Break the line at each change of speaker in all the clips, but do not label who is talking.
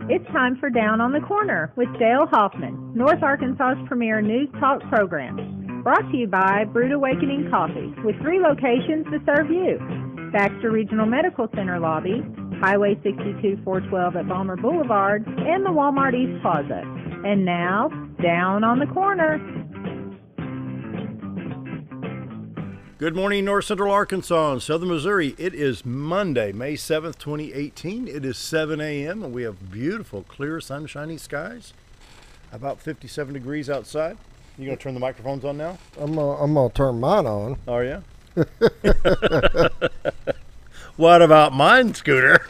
It's time for Down on the Corner with Dale Hoffman, North Arkansas's premier news talk program. Brought to you by Brewed Awakening Coffee, with 3 locations to serve you. Baxter Regional Medical Center lobby, Highway 62 412 at Balmer Boulevard, and the Walmart East Plaza. And now, Down on the Corner.
Good morning, North Central Arkansas and Southern Missouri. It is Monday, May 7th, 2018. It is 7 a.m. and we have beautiful, clear, sunshiny skies. About 57 degrees outside. You gonna turn the microphones on now?
I'm gonna turn mine on.
Are you? What about mine, Scooter?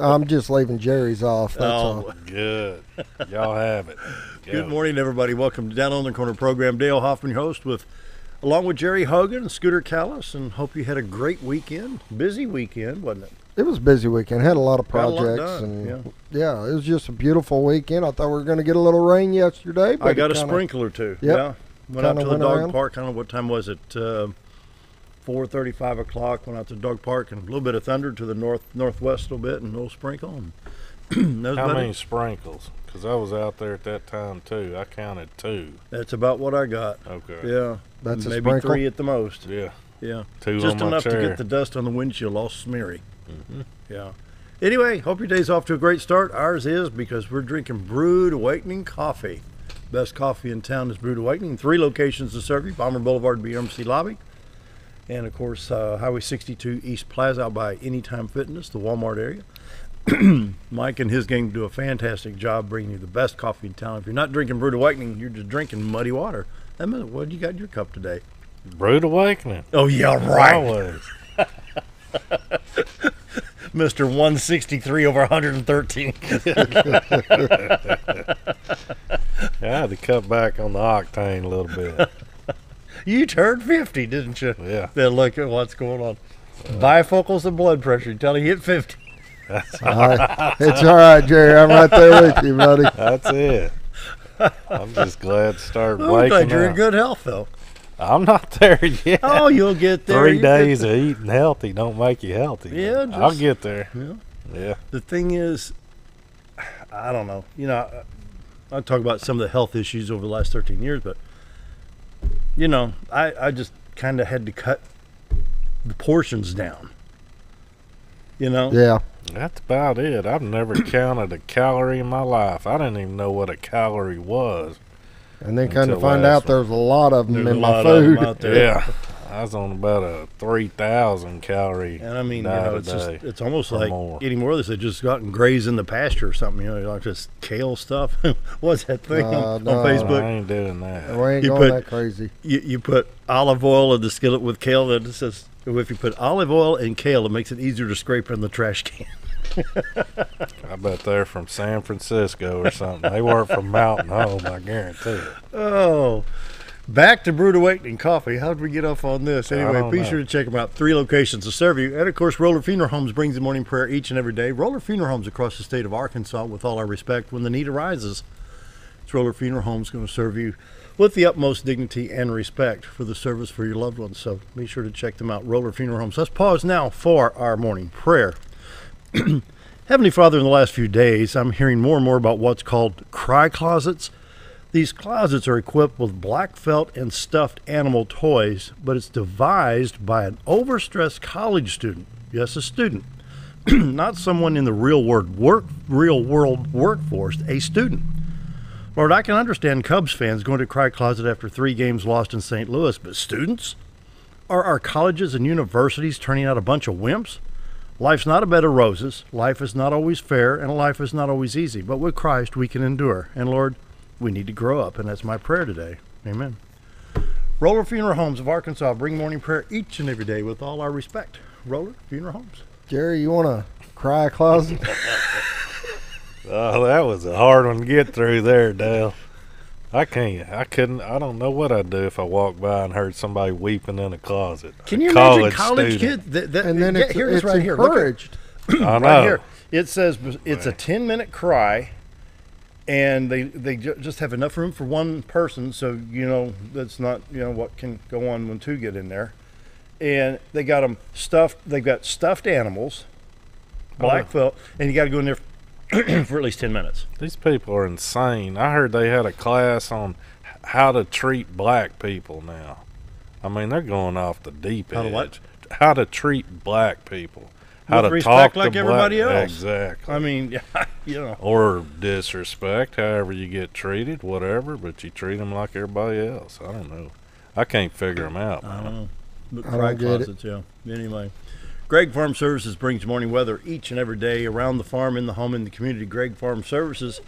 I'm just leaving Jerry's off. That's all.
Good. Y'all have it.
Good morning, everybody. Welcome to Down on the Corner program. Dale Hoffman, your host, along with Jerry Hogan and Scooter Callis, and hope you had a great weekend. Busy weekend, wasn't it?
It was a busy weekend. Had a lot of
Got a lot
projects,
done,
and yeah, it was just a beautiful weekend. I thought we were going to get a little rain yesterday, but
I got a sprinkle or two.
Yep.
Yeah, went out to the dog
around.
park. I don't know what time was it. 4:30, 5 o'clock. Went out to the dog park, and a little bit of thunder to the northwest a little bit, and a little sprinkle. And
How many sprinkles? Because I was out there at that time too. I counted 2.
That's about what I got.
Okay.
Yeah,
That's a
maybe
sprinkle?
3 at the most.
Yeah.
Yeah,
2
just
on my
enough to
chair.
get the dust on the windshield all smeary.
Mm-hmm.
Yeah. Anyway, hope your day's off to a great start. Ours is, because we're drinking Brewed Awakening coffee. Best coffee in town is Brewed Awakening. 3 locations to serve you: Balmer Boulevard, BMC Lobby, and of course Highway 62 East Plaza out by Anytime Fitness, the Walmart area. Mike and his gang do a fantastic job bringing you the best coffee in town. If you're not drinking Brewed Awakening, you're just drinking muddy water. What do you got in your cup today?
Brewed Awakening.
Oh yeah, right.
Always.
Mr. 163 over 113.
I had to cut back on the octane a little bit.
You turned 50, didn't you?
Yeah.
Then look at what's going on. Bifocals and blood pressure until he hit 50.
It's all right, Jerry. I'm right there with you, buddy.
That's it. I'm just glad to start
I'm
waking
glad you're in
up.
good health, though.
I'm not there yet.
Oh, you'll get there.
3 days of eating healthy don't make you healthy.
Yeah,
I'll get there.
Yeah.
Yeah.
The thing is, I don't know. You know, I talk about some of the health issues over the last 13 years, but, you know, I just kind of had to cut the portions down. You know?
Yeah.
That's about it. I've never counted a calorie in my life. I didn't even know what a calorie was.
And then kind of
Until
find
last
out there's a lot of them
There's
in
a
my
lot of them
food.
out there.
Yeah. I was on about a 3,000 calorie.
And I mean, you
diet
know,
a
it's just,
day
it's almost
or
like
more.
anymore they just go out and graze in the pasture or something, you know, like just kale stuff. What's that thing on
No.
Facebook?
I ain't doing that.
We ain't
You
going
put-
that crazy.
You put olive oil in the skillet with kale, that it says if you put olive oil and kale, it makes it easier to scrape in the trash can.
I bet they're from San Francisco or something. They work from Mountain Home, I guarantee it.
Oh, back to Brewed Awakening Coffee. How did we get off on this?
I
Anyway,
don't
be
know.
sure to check them out. 3 locations to serve you. And, of course, Roller Funeral Homes brings the morning prayer each and every day. Roller Funeral Homes across the state of Arkansas, with all our respect, when the need arises. It's Roller Funeral Homes going to serve you with the utmost dignity and respect for the service for your loved ones. So be sure to check them out, Roller Funeral Homes. Let's pause now for our morning prayer. Heavenly Father, in the last few days, I'm hearing more and more about what's called cry closets. These closets are equipped with black felt and stuffed animal toys, but it's devised by an overstressed college student. Yes, a student. Not someone in the real world workforce, a student. Lord, I can understand Cubs fans going to cry closet after 3 games lost in St. Louis, but students? Are our colleges and universities turning out a bunch of wimps? Life's not a bed of roses. Life is not always fair, and life is not always easy. But with Christ, we can endure. And Lord, we need to grow up, and that's my prayer today. Amen. Roller Funeral Homes of Arkansas bring morning prayer each and every day with all our respect. Roller Funeral Homes.
Jerry, you want to cry closet?
Oh, that was a hard one to get through there, Dale. I don't know what I'd do if I walked by and heard somebody weeping in a closet.
Can
A
you imagine
college
college
student.
kids?
And then it's
here it is right here. Look at-
encouraged.
I know.
Right here. It says it's a 10-minute cry, and they just have enough room for one person, so you know that's not what can go on when 2 get in there. And they got them stuffed. They've got stuffed animals, black felt, and you got to go in there for at least 10 minutes.
These people are insane. I heard they had a class on how to treat black people now. I mean, they're going off the deep
How to
edge.
what?
How to treat black people. How
With
to
respect
talk
like
to
everybody
black,
else.
Exactly.
I mean, you know.
Or disrespect, however you get treated, whatever, but you treat them like everybody else. I don't know. I can't figure them out, man.
I don't know. But
I don't
cry
get it.
closets, yeah. Anyway. Greg Farm Services brings morning weather each and every day around the farm, in the home, in the community. Greg Farm Services,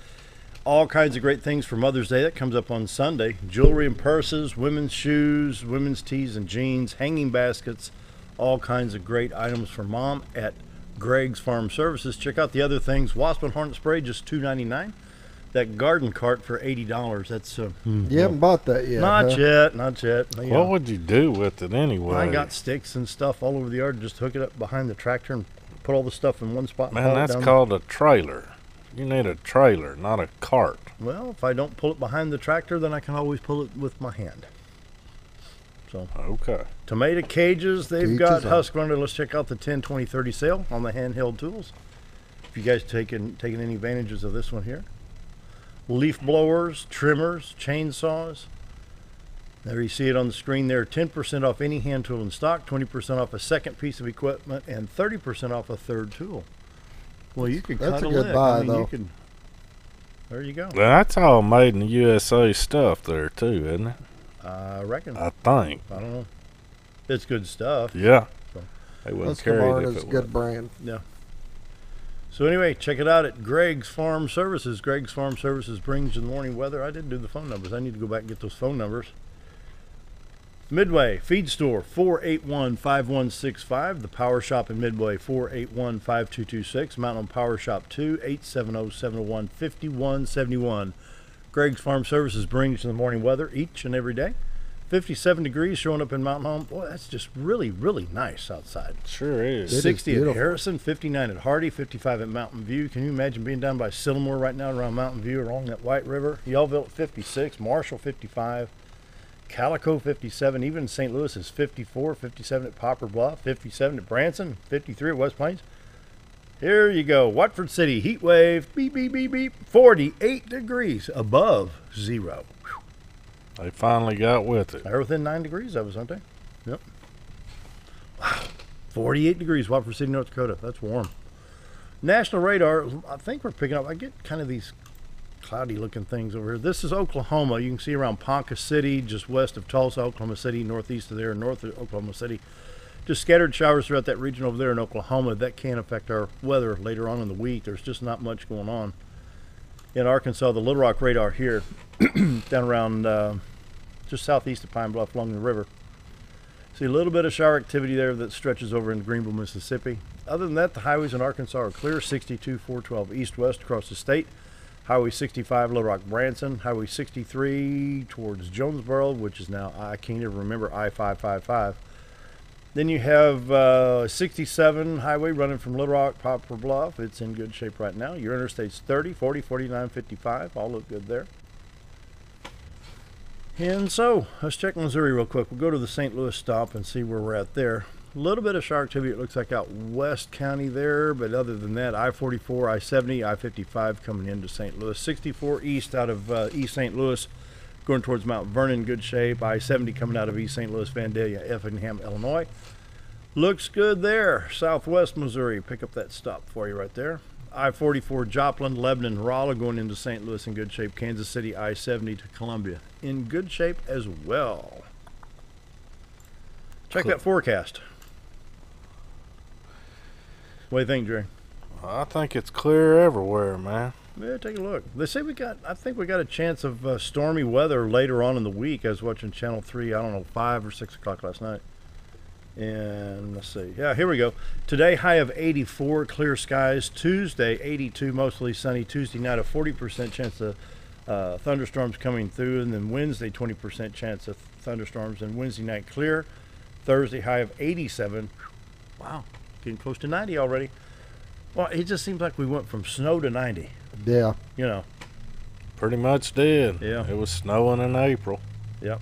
all kinds of great things for Mother's Day. That comes up on Sunday. Jewelry and purses, women's shoes, women's tees and jeans, hanging baskets, all kinds of great items for mom at Greg's Farm Services. Check out the other things. Wasp and hornet spray, just $2.99. That garden cart for $80. That's
You haven't bought that yet.
not
huh?
yet, not yet. You know,
What would you do with it anyway?
I got sticks and stuff all over the yard. Just hook it up behind the tractor and put all the stuff in one spot. and
Man,
haul it
that's
down.
called a trailer. You need a trailer, not a cart.
Well, if I don't pull it behind the tractor, then I can always pull it with my hand. So,
Okay.
tomato cages, they've
Each
got
his own.
Husqvarna. Let's check out the 10, 20, 30 sale on the handheld tools. If you guys taking any advantages of this one here. Leaf blowers, trimmers, chainsaws. There you see it on the screen there. 10% off any hand tool in stock, 20% off a second piece of equipment, and 30% off a third tool. Well, you could
That's
cut
a
a
good
lick.
buy,
I mean,
though.
you can. There you go.
That's all made in the USA stuff there, too, isn't it?
I reckon.
I think.
I don't know. It's good stuff.
Yeah.
So,
They wouldn't
That's
carry it if
is
it
a good
was.
brand.
So anyway, check it out at Greg's Farm Services. Greg's Farm Services brings you the morning weather. I didn't do the phone numbers. I need to go back and get those phone numbers. Midway Feed Store 481-5165. The Power Shop in Midway 481-5226. Mountain Power Shop 2 870-701-5171. Greg's Farm Services brings you the morning weather each and every day. 57 degrees showing up in Mountain Home. Boy, that's just really, really nice outside.
Sure is.
It is
60 at
beautiful.
Harrison, 59 at Hardy, 55 at Mountain View. Can you imagine being down by Sylamore right now around Mountain View along that White River? Yellville at 56, Marshall 55, Calico 57, even St. Louis is 54, 57 at Poplar Bluff, 57 at Branson, 53 at West Plains. Here you go. Watford City, heat wave, beep, beep, beep, beep, 48 degrees above zero.
They finally got with it.
They're within 9 degrees of us, aren't they? Yep. Wow. 48 degrees, Watford City, North Dakota. That's warm. National radar, I think we're picking up. I get kind of these cloudy looking things over here. This is Oklahoma. You can see around Ponca City, just west of Tulsa, Oklahoma City, northeast of there, north of Oklahoma City. Just scattered showers throughout that region over there in Oklahoma. That can affect our weather later on in the week. There's just not much going on. In Arkansas, the Little Rock radar here, down around just southeast of Pine Bluff along the river. See a little bit of shower activity there that stretches over into Greenville, Mississippi. Other than that, the highways in Arkansas are clear. 62, 412 east-west across the state. Highway 65, Little Rock, Branson. Highway 63 towards Jonesboro, which is now, I can't even remember, I-555. Then you have 67 highway running from Little Rock, Poplar Bluff. It's in good shape right now. Your interstates 30, 40, 49, 55. All look good there. And so, let's check Missouri real quick. We'll go to the St. Louis stop and see where we're at there. A little bit of shower activity, it looks like out West County there, but other than that, I-44, I-70, I-55 coming into St. Louis. 64 east out of East St. Louis, going towards Mount Vernon, good shape. I-70 coming out of East St. Louis, Vandalia, Effingham, Illinois. Looks good there. Southwest Missouri, pick up that stop for you right there. I-44 Joplin, Lebanon, Rolla going into St. Louis in good shape. Kansas City, I-70 to Columbia in good shape as well. Check that forecast. What do you think, Jerry?
I think it's clear everywhere, man.
Yeah, take a look. They say I think we got a chance of stormy weather later on in the week. I was watching Channel 3, I don't know, 5 or 6 o'clock last night. And let's see. Yeah, here we go. Today, high of 84, clear skies. Tuesday, 82, mostly sunny. Tuesday night, a 40% chance of thunderstorms coming through. And then Wednesday, 20% chance of thunderstorms. And Wednesday night, clear. Thursday, high of 87. Wow, getting close to 90 already. Well, it just seems like we went from snow to 90.
Yeah.
You know.
Pretty much did.
Yeah.
It was snowing in April.
Yep.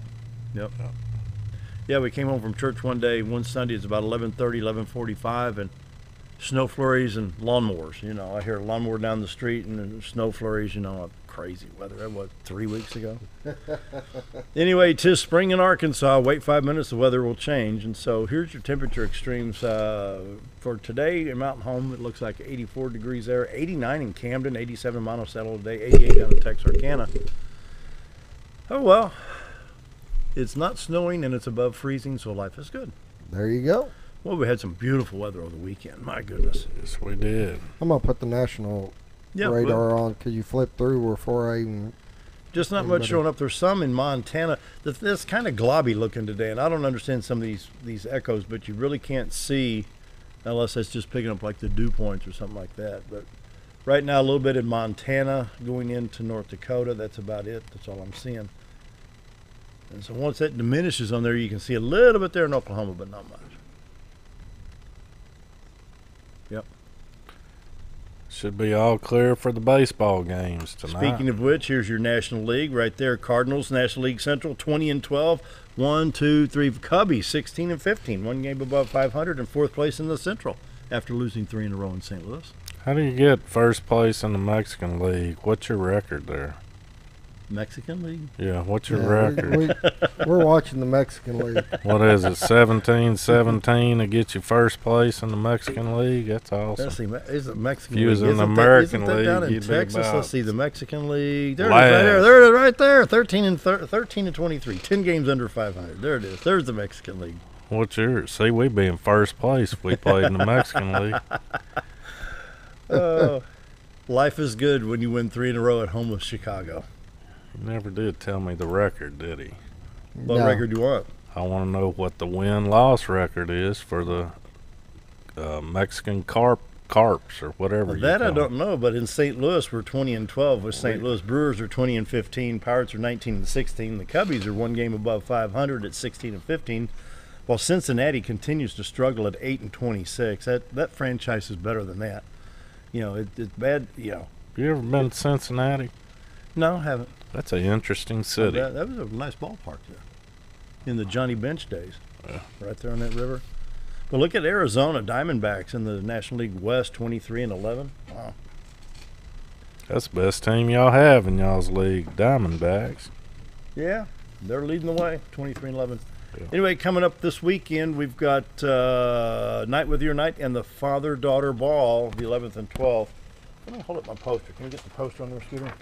Yeah, we came home from church one day. One Sunday, it's about 11:30, 11:45, and snow flurries and lawnmowers. You know, I hear a lawnmower down the street and then snow flurries. You know, crazy weather. That was 3 weeks ago. Anyway, 'tis spring in Arkansas. Wait 5 minutes, the weather will change. And so here's your temperature extremes for today in Mountain Home. It looks like 84 degrees there, 89 in Camden, 87 in Monticello today, 88 down in Texarkana. Oh well, it's not snowing and it's above freezing, so life is good.
There you go.
Well, we had some beautiful weather over the weekend. My goodness.
Yes, we did.
I'm going to put the national radar on because you flipped through before I even...
Just not much showing up. There's some in Montana that's kind of globby looking today, and I don't understand some of these echoes, but you really can't see unless it's just picking up like the dew points or something like that. But right now, a little bit in Montana going into North Dakota. That's about it. That's all I'm seeing. And so once that diminishes on there, you can see a little bit there in Oklahoma, but not much. Yep.
Should be all clear for the baseball games tonight.
Speaking of which, here's your National League right there. Cardinals, National League Central, 20-12. 1, 2, 3. Cubbies, 16-15. One game above 500 and fourth place in the Central after losing 3 in a row in St. Louis.
How do you get first place in the Mexican League? What's your record there?
Mexican League?
Yeah, what's your record?
We're watching the Mexican League.
What is it, 17-17 to get you first place in the Mexican League? That's awesome.
Let's see, is it Mexican
If you was
League?
in the
Isn't
American
that down
League,
in
you'd be
Texas?
about
Let's see, the Mexican League. There it is
last.
right there. There it is right there. 13 and 23. 10 games under 500. There it is. There's the Mexican League.
What's yours? See, we'd be in first place if we played in the Mexican League.
Oh, life is good when you win 3 in a row at home with Chicago.
He never did tell me the record, did he?
What
No.
record do you want?
I want to know what the win-loss record is for the Mexican carps or whatever.
That I don't know, but in St. Louis we're 20-12 with St. Louis. Brewers are 20-15. Pirates are 19-16. The Cubbies are one game above 500 at 16-15. While Cincinnati continues to struggle at 8-26. That franchise is better than that. You know, it's bad. You know.
You ever been to Cincinnati?
No, I haven't.
That's an interesting city.
That was a nice ballpark there in the Johnny Bench days.
Yeah.
Right there on that river. But look at Arizona Diamondbacks in the National League West, 23-11. Wow.
That's the best team y'all have in y'all's league, Diamondbacks.
Yeah, they're leading the way, 23-11.
Yeah.
Anyway, coming up this weekend, we've got Night with Your Night and the Father-Daughter Ball, the 11th and 12th. Let me hold up my poster. Can we get the poster on there, Scooter?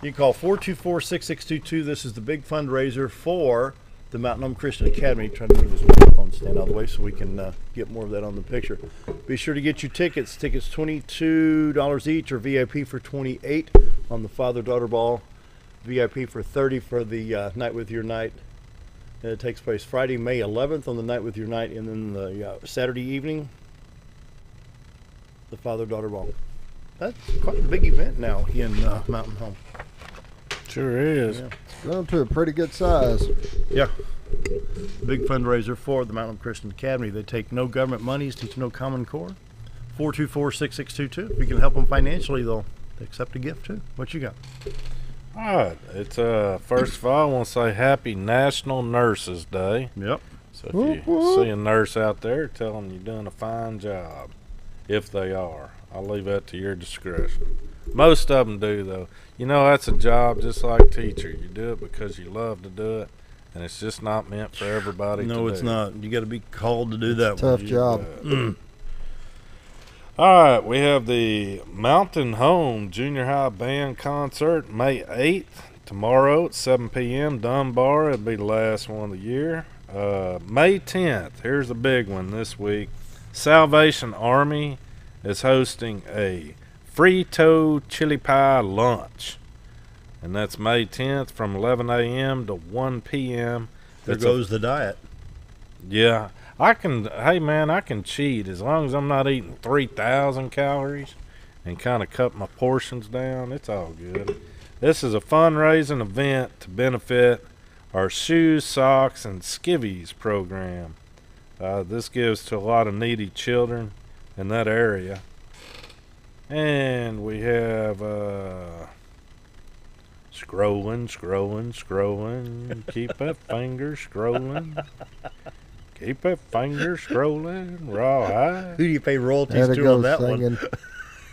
You can call 424-6622. This is the big fundraiser for the Mountain Home Christian Academy. Trying to move this microphone stand out of the way so we can get more of that on the picture. Be sure to get your tickets. Tickets $22 each, or VIP for $28 on the Father-Daughter Ball. VIP for $30 for the Night with Your Night. And it takes place Friday, May 11th on the Night with Your Night, and then the Saturday evening, the Father-Daughter Ball. That's quite a big event now in Mountain Home.
Sure is.
Yeah.
Grown to a pretty good size.
Yeah. Big fundraiser for the Mountain Christian Academy. They take no government monies, teach no Common Core. 424-6622. If you can help them financially, they'll accept a gift too. What you got?
All right. It's first of all, I want to say Happy National Nurses Day.
Yep.
So if you see a nurse out there, tell them you're doing a fine job. If they are, I'll leave that to your discretion. Most of them do, though. You know, that's a job just like teacher. You do it because you love to do it, and it's just not meant for everybody to do.
No, it's not. You got to be called to do that
Tough
one.
job.
All right, we have the Mountain Home Junior High Band Concert May 8th. Tomorrow at 7 p.m. Dunbar. It'll be the last one of the year. May 10th. Here's a big one this week. Salvation Army is hosting a Frito Chili Pie Lunch. And that's May 10th from 11 a.m. to 1 p.m.
There goes the diet.
Yeah. I can cheat as long as I'm not eating 3,000 calories and kind of cut my portions down. It's all good. This is a fundraising event to benefit our Shoes, Socks, and Skivvies program. This gives to a lot of needy children in that area. And we have scrolling. Keep that finger scrolling. Keep that finger scrolling raw high.
Who do you pay royalties
Had to
to
go
on that
singing.
one?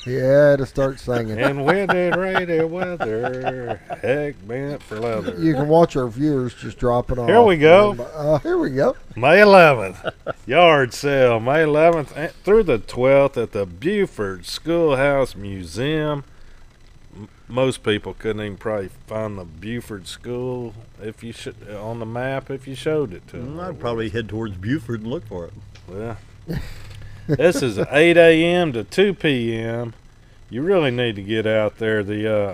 Yeah, to start singing.
And when it rainy weather, heck meant for leather.
You can watch our viewers just dropping off.
Here we go.
Here we go.
May 11th, yard sale, May 11th through the 12th at the Buford Schoolhouse Museum. Most people couldn't even probably find the Buford School if you on the map if you showed it to them.
I'd probably head towards Buford and look for it.
Well, this is 8 a.m. to 2 p.m. You really need to get out there.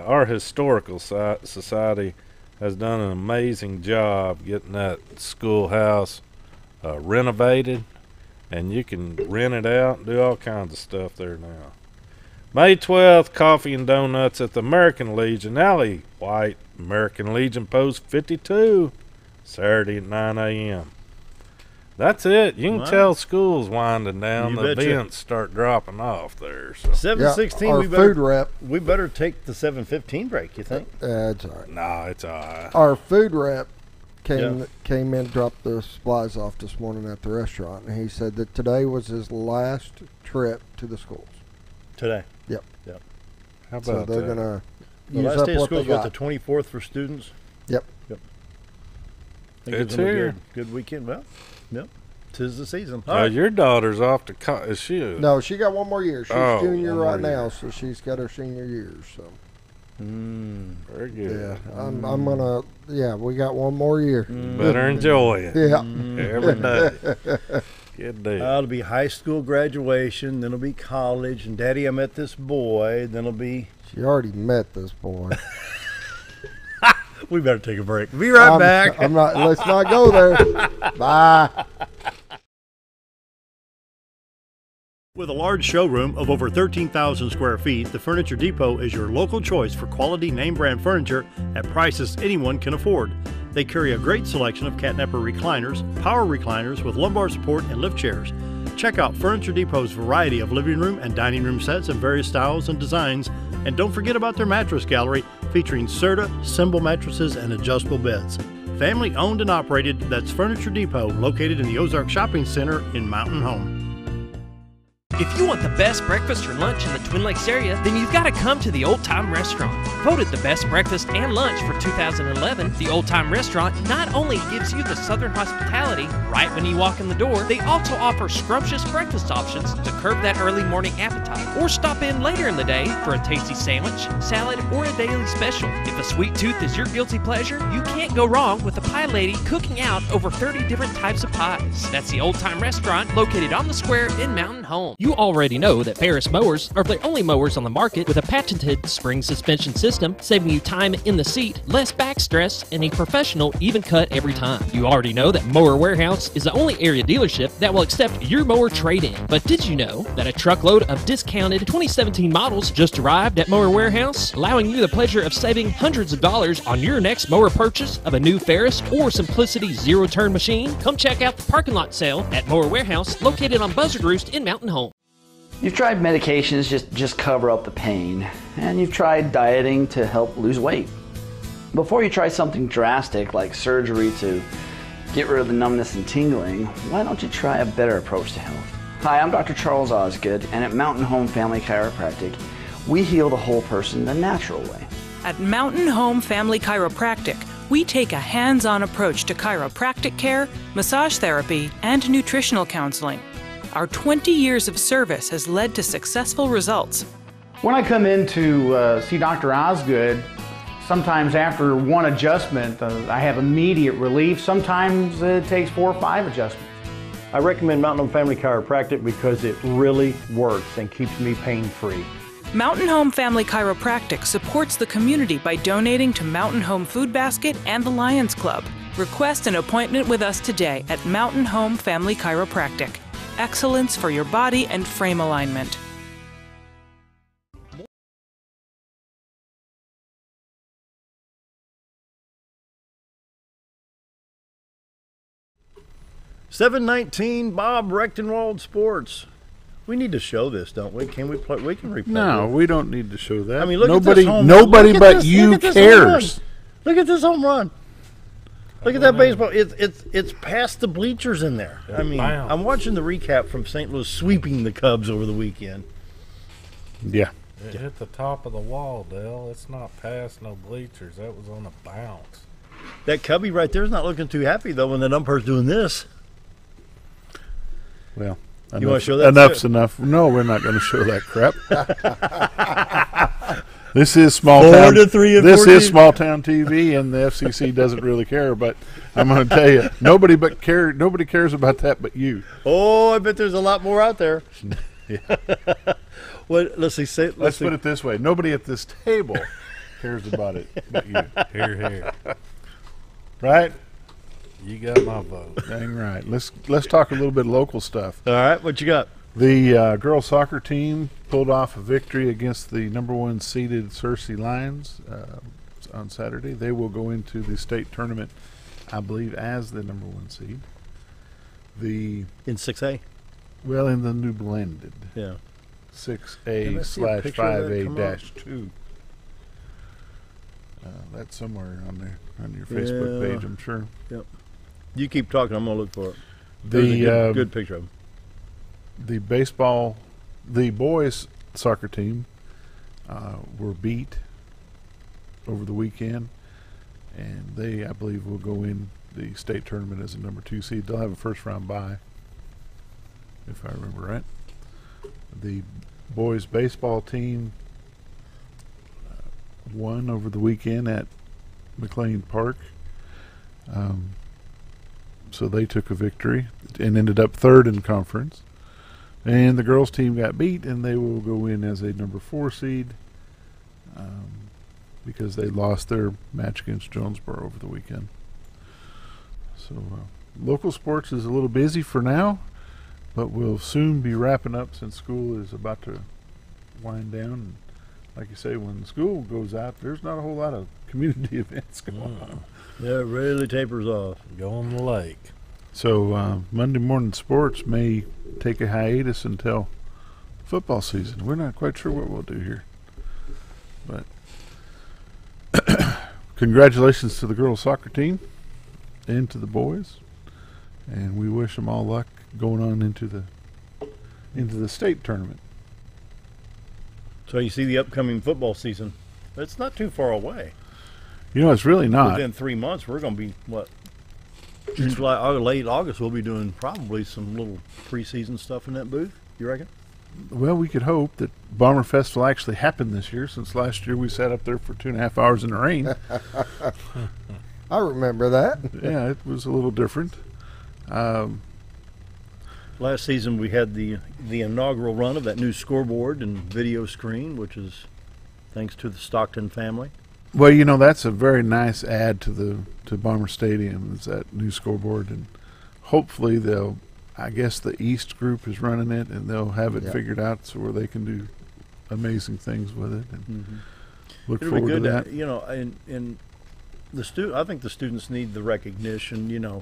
Our historical society has done an amazing job getting that schoolhouse renovated, and you can rent it out and do all kinds of stuff there now. May 12th, coffee and donuts at the American Legion Alley. White American Legion Post 52, Saturday at 9 a.m. That's it. You can tell school's winding down. The events start dropping off there. So.
7:16.
Our food rep.
We better take the 7:15 break. You think?
It's all right.
No, it's all right.
Our food rep came in, dropped the supplies off this morning at the restaurant, and he said that today was his last trip to the schools.
Today.
Yep.
How about
so they're
that?
gonna
The
use
last
up
day of
what
school
they
is what,
got.
the 24th for students?
Yep.
Think
It's
gonna be
here.
Good weekend. Well, yep. 'Tis the season.
Your daughter's off to college. Is she?
No, she got one more year. She's junior
one
right
more
now,
year.
so she's got her senior year. So
Very good.
yeah, I'm gonna. Yeah, we got one more year.
Better enjoy it.
Yeah.
Every day. Good deal.
It'll be high school graduation, then it'll be college, and Daddy, I met this boy, then it'll be...
She already met this boy.
We better take a break. Be right back.
I'm not. Let's not go there. Bye.
With a large showroom of over 13,000 square feet, the Furniture Depot is your local choice for quality name brand furniture at prices anyone can afford. They carry a great selection of catnapper recliners, power recliners with lumbar support, and lift chairs. Check out Furniture Depot's variety of living room and dining room sets in various styles and designs. And don't forget about their mattress gallery featuring Serta, Symbol mattresses, and adjustable beds. Family owned and operated, that's Furniture Depot, located in the Ozark Shopping Center in Mountain Home.
If you want the best breakfast or lunch in the Twin Lakes area, then you've got to come to the Old Time Restaurant. Voted the best breakfast and lunch for 2011, the Old Time Restaurant not only gives you the Southern hospitality right when you walk in the door, they also offer scrumptious breakfast options to curb that early morning appetite. Or stop in later in the day for a tasty sandwich, salad, or a daily special. If a sweet tooth is your guilty pleasure, you can't go wrong with the Pie Lady cooking out over 30 different types of pies. That's the Old Time Restaurant located on the square in Mountain Home.
You already know that Ferris mowers are the only mowers on the market with a patented spring suspension system, saving you time in the seat, less back stress, and a professional even cut every time. You already know that Mower Warehouse is the only area dealership that will accept your mower trade-in. But did you know that a truckload of discounted 2017 models just arrived at Mower Warehouse, allowing you the pleasure of saving hundreds of dollars on your next mower purchase of a new Ferris or Simplicity zero-turn machine? Come check out the parking lot sale at Mower Warehouse, located on Buzzard Roost in Mountain Home.
You've tried medications just cover up the pain, and you've tried dieting to help lose weight. Before you try something drastic like surgery to get rid of the numbness and tingling, why don't you try a better approach to health? Hi, I'm Dr. Charles Osgood, and at Mountain Home Family Chiropractic, we heal the whole person the natural way.
At Mountain Home Family Chiropractic, we take a hands-on approach to chiropractic care, massage therapy, and nutritional counseling. Our 20 years of service has led to successful results.
When I come in to see Dr. Osgood, sometimes after one adjustment, I have immediate relief. Sometimes it takes 4 or 5 adjustments.
I recommend Mountain Home Family Chiropractic because it really works and keeps me pain-free.
Mountain Home Family Chiropractic supports the community by donating to Mountain Home Food Basket and the Lions Club. Request an appointment with us today at Mountain Home Family Chiropractic. Excellence for your body and frame alignment.
$7.19 Bob Recktenwald Sports. We need to show this, don't we? Can we play? We can replay.
No,
it.
we don't need to show that.
I mean, look
nobody,
at this home
nobody
look at
but
this,
you
look at this
cares.
Look at this home run. Look at that baseball. It's past the bleachers in there. I mean,
Wow.
I'm watching the recap from St. Louis sweeping the Cubs over the weekend.
Yeah.
It hit the top of the wall, Dale. It's not past no bleachers. That was on a bounce.
That Cubby right there's not looking too happy, though, when the umpire's doing this.
Well,
You want to show that?
enough's
too?
enough. No, we're not going to show that crap. This is small
4
town.
to 3 and
This
14.
is small town TV, and the FCC doesn't really care. But I'm going to tell you, nobody cares about that but you.
Oh, I bet there's a lot more out there.
Yeah.
Well, let's see.
Let's put it this way: nobody at this table cares about it but you.
Here.
Right?
You got my vote.
Dang right. Let's talk a little bit of local stuff.
All right, what you got?
The girls soccer team pulled off a victory against the number 1 seeded Searcy Lions on Saturday. They will go into the state tournament, I believe, as the number 1 seed.
In 6A?
Well, in the new blended
Yeah.
6A/5A-2. That's somewhere on there on your Facebook
Yeah.
page, I'm sure.
Yep. You keep talking. I'm going to look for it.
The
There's a good picture of him.
The boys soccer team were beat over the weekend, and they, I believe, will go in the state tournament as a number 2 seed. They'll have a first round bye, if I remember right. The boys baseball team won over the weekend at McLean Park. So they took a victory and ended up 3rd in conference. And the girls team got beat, and they will go in as a number 4 seed because they lost their match against Jonesboro over the weekend. So local sports is a little busy for now, but we'll soon be wrapping up since school is about to wind down. And like you say, when school goes out, there's not a whole lot of community events going on.
Yeah, it really tapers off.
Go on the lake.
So Monday morning sports may take a hiatus until football season. We're not quite sure what we'll do here. But congratulations to the girls soccer team and to the boys. And we wish them all luck going on into the state tournament.
So you see the upcoming football season. It's not too far away.
You know, it's really not.
Within 3 months, we're going to be, what, July, late August, we'll be doing probably some little preseason stuff in that booth. You reckon?
Well, we could hope that Bomber Fest will actually happen this year, since last year we sat up there for 2.5 hours in the rain.
I remember that.
Yeah, it was a little different.
Last season, we had the inaugural run of that new scoreboard and video screen, which is thanks to the Stockton family.
Well, you know, that's a very nice add to Bomber Stadium, is that new scoreboard, and hopefully I guess the East group is running it, and they'll have it figured out so where they can do amazing things with it, and look
It'll
forward
be good
to that.
You know, and I think the students need the recognition, you know,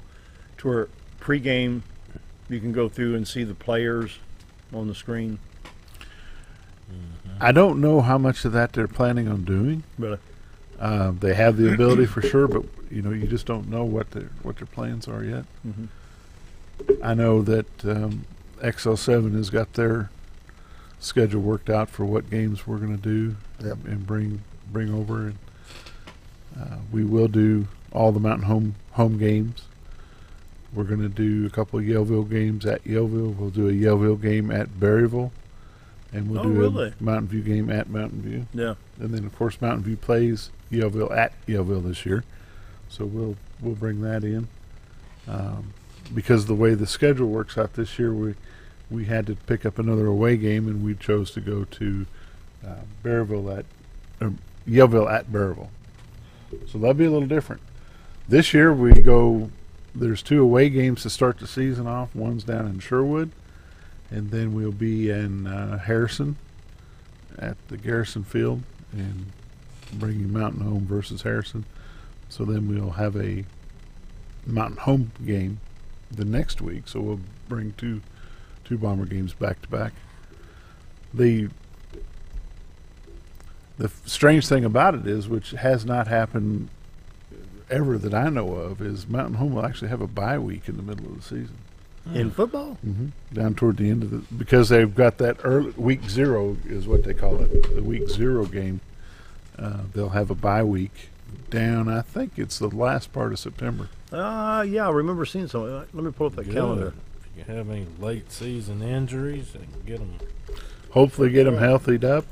to where pregame you can go through and see the players on the screen.
I don't know how much of that they're planning on doing.
Really?
They have the ability for sure, but you know, you just don't know what their plans are yet.
Mm-hmm.
I know that XL7 has got their schedule worked out for what games we're going to do and bring over, and we will do all the Mountain home games. We're going to do a couple of Yellville games at Yellville. We'll do a Yellville game at Berryville, and we'll do a Mountain View game at Mountain View.
Yeah.
And then of course Mountain View plays Yellville at Yellville this year, so we'll bring that in. Because the way the schedule works out this year, we had to pick up another away game, and we chose to go to Yellville at Berryville. So that'll be a little different. This year there's 2 away games to start the season off. One's down in Sherwood, and then we'll be in Harrison at the Garrison Field, and bringing Mountain Home versus Harrison. So then we'll have a Mountain Home game the next week. So we'll bring two Bomber games back to back. The strange thing about it is, which has not happened ever that I know of is Mountain Home will actually have a bye week in the middle of the season.
In football?
Mm-hmm. Down toward the end of the, because they've got that early week 0 is what they call it, the week 0 game. They'll have a bye week down. I think it's the last part of September.
Yeah, I remember seeing something. Let me pull up that calendar.
If you have any late season injuries, and get them.
Hopefully, get them healthied up.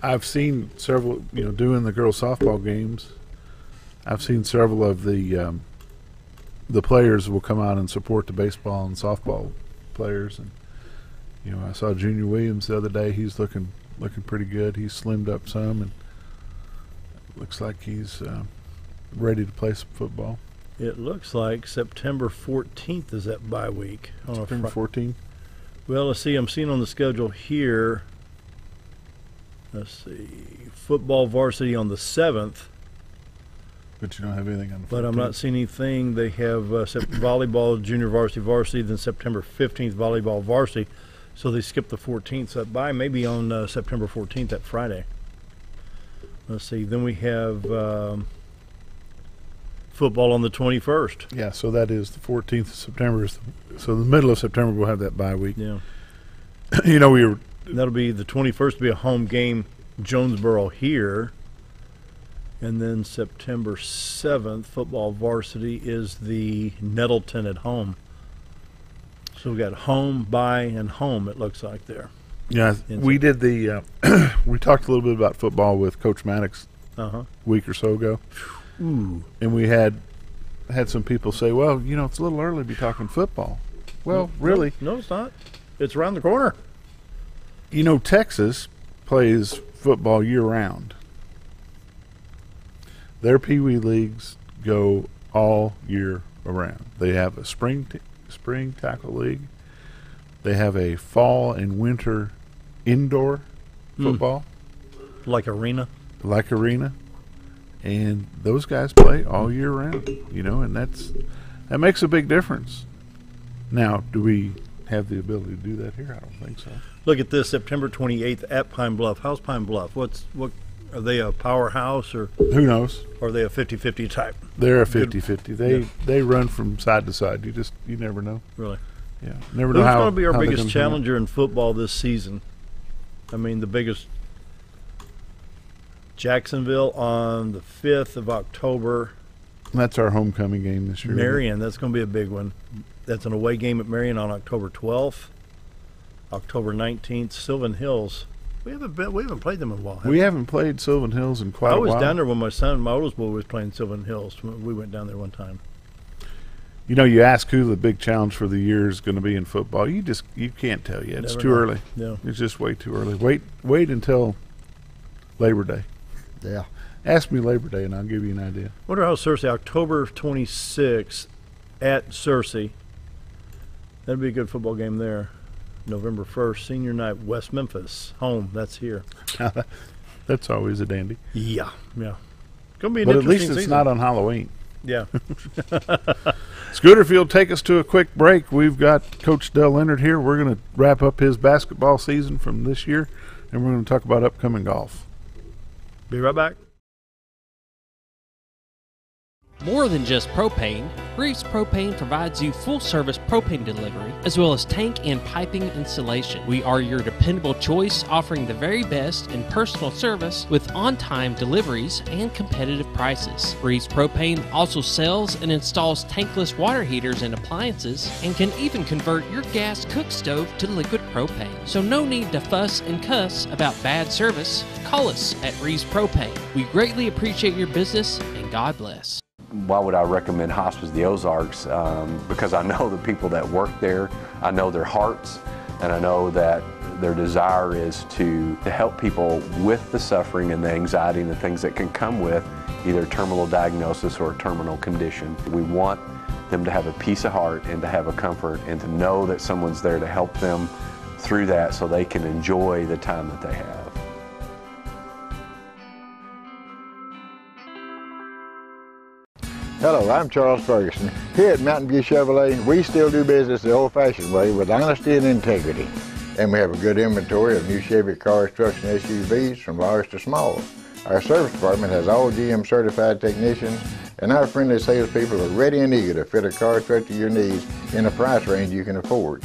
I've seen several, doing the girls softball games. I've seen several of the players will come out and support the baseball and softball players, and I saw Junior Williams the other day. He's looking pretty good. He's slimmed up some, and looks like he's ready to play some football.
It looks like September 14th is that bye week.
September 14th.
Well, let's see. I'm seeing on the schedule here. Let's see. Football varsity on the 7th.
But you don't have anything on the 14th.
But I'm not seeing anything. They have volleyball, junior varsity, then September 15th, volleyball varsity. So they skipped the 14th. So that bye may be on September 14th, that Friday. Let's see. Then we have football on the 21st.
Yeah, so that is the 14th of September. So the middle of September we'll have that bye week.
Yeah.
That'll
be the 21st to be a home game, Jonesboro here. And then September 7th, football varsity is the Nettleton at home. So we got home, bye, and home, it looks like there.
Yeah, we did the we talked a little bit about football with Coach Maddox a week or so ago.
Ooh.
And we had some people say, well, it's a little early to be talking football. Well, really?
No, it's not. It's around the corner.
Texas plays football year-round. Their Pee Wee leagues go all year around. They have a spring tackle league. They have a fall and winter indoor football.
Like arena?
Like arena. And those guys play all year round, and that makes a big difference. Now, do we have the ability to do that here? I don't think so.
Look at this, September 28th at Pine Bluff. How's Pine Bluff? What are they, a powerhouse, or
who knows?
Or are they a 50-50 type?
They're a 50-50. They run from side to side. You never know.
Really?
Yeah. Never know how.
Who's going to be our biggest challenger in football this season? I mean, the biggest. Jacksonville on the 5th of October.
That's our homecoming game this year.
Marion, that's going to be a big one. That's an away game at Marion on October 12th. October 19th, Sylvan Hills. We haven't played them in a while.
We haven't played Sylvan Hills in quite a while.
I was down there when my oldest boy was playing Sylvan Hills. We went down there one time.
You ask who the big challenge for the year is going to be in football. You can't tell yet. It's too early.
No.
It's just way too early. Wait until Labor Day.
Yeah.
Ask me Labor Day, and I'll give you an idea.
I wonder how Searcy, October 26th at Searcy. That'd be a good football game there. November 1st, senior night, West Memphis. Home, that's here.
That's always a dandy.
Yeah. Gonna be an
but
interesting
at least it's
season.
not on Halloween.
Yeah.
Scooterfield, take us to a quick break. We've got Coach Dell Leonard here. We're going to wrap up his basketball season from this year, and we're going to talk about upcoming golf.
Be right back.
More than just propane, Reeves Propane provides you full-service propane delivery as well as tank and piping installation. We are your dependable choice, offering the very best in personal service with on-time deliveries and competitive prices. Reeves Propane also sells and installs tankless water heaters and appliances and can even convert your gas cook stove to liquid propane. So no need to fuss and cuss about bad service. Call us at Reeves Propane. We greatly appreciate your business, and God bless.
Why would I recommend Hospice of the Ozarks? Because I know the people that work there, I know their hearts, and I know that their desire is to help people with the suffering and the anxiety and the things that can come with either terminal diagnosis or a terminal condition. We want them to have a peace of heart and to have a comfort and to know that someone's there to help them through that so they can enjoy the time that they have.
Hello, I'm Charles Ferguson. Here at Mountain View Chevrolet, we still do business the old-fashioned way with honesty and integrity. And we have a good inventory of new Chevy cars, trucks, and SUVs from large to small. Our service department has all GM certified technicians, and our friendly salespeople are ready and eager to fit a car truck to your needs in a price range you can afford.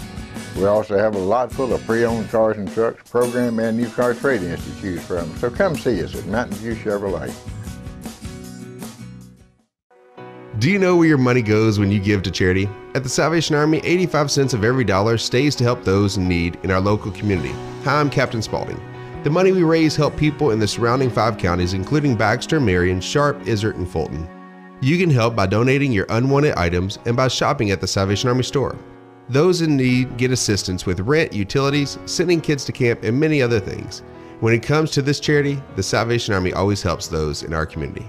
We also have a lot full of pre-owned cars and trucks, program and new car trade-ins to choose from. So come see us at Mountain View Chevrolet.
Do you know where your money goes when you give to charity? At the Salvation Army, 85 cents of every dollar stays to help those in need in our local community. Hi, I'm Captain Spaulding. The money we raise help people in the surrounding 5 counties, including Baxter, Marion, Sharp, Izzard, and Fulton. You can help by donating your unwanted items and by shopping at the Salvation Army store. Those in need get assistance with rent, utilities, sending kids to camp, and many other things. When it comes to this charity, the Salvation Army always helps those in our community.